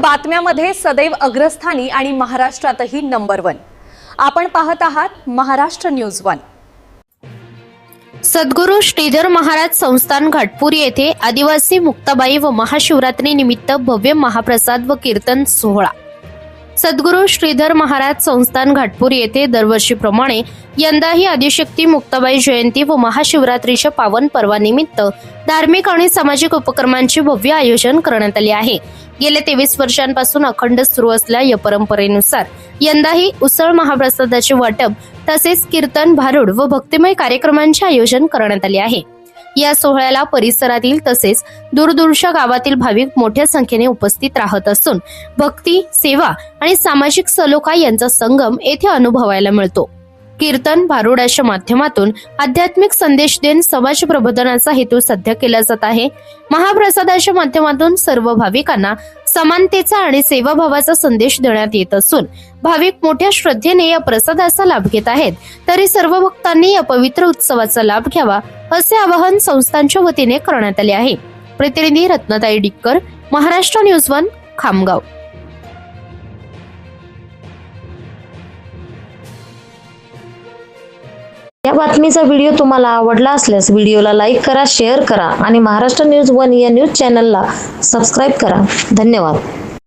बातम्यामध्ये सदैव अग्रस्थानी आणि महाराष्ट्रातही नंबर 1। आपण पाहत आहात महाराष्ट्र न्यूज 1। सद्गुरू श्रीधर महाराज संस्थान घाटपूर येथे आदिवासी मुक्ताबाई व महाशिवरात्री निमित्त भव्य महाप्रसाद व कीर्तन सोहळा। सद्गुरू श्रीधर महाराज संस्थान घाटपूर येथे दरवर्षीप्रमाणे यंदाही आदिशक्ती मुक्ताबाई जयंती व महाशिवरात्रीच्या पावन पर्वानिमित्त धार्मिक आणि सामाजिक उपक्रमांचे भव्य आयोजन करण्यात आले आहे। गेल्या 23 वर्षांपासून अखंड सुरू असलेल्या या परंपरेनुसार यंदाही उसळ महाप्रसादाचे वाटप तसेच कीर्तन, भारुड व भक्तिमय कार्यक्रमांचे आयोजन करण्यात आले आहे। या सोहळ्याला परिसरातील तसेच दूरदूरच्या गावातील भाविक मोठ्या संख्येने उपस्थित राहत असून भक्ती, सेवा आणि सामाजिक सलोखा यांचा संगम येथे अनुभवायला मिळतो। कीर्तन, भारुडाच्या माध्यमातून आध्यात्मिक संदेश देऊन समाज प्रबोधनाचा हेतू साध्य केला जात आहे। महाप्रसादाच्या माध्यमातून सर्व भाविकांना समानतेचा आणि सेवाभावाचा संदेश देण्यात येत असून भाविक मोठ्या श्रद्धेने या प्रसादाचा लाभ घेत आहेत। तरी सर्व भक्तांनी या पवित्र उत्सवाचा लाभ घ्यावा असे आवाहन संस्थांच्या वतीने करण्यात आले आहे। प्रतिनिधी रत्नताई डिक्कर, महाराष्ट्र न्यूज 1, खामगाव। या बातमीचा व्हिडिओ तुम्हाला आवडला असल्यास व्हिडिओला लाईक करा, शेअर करा आणि महाराष्ट्र न्यूज 1 या न्यूज चॅनलला सबस्क्राईब करा। धन्यवाद।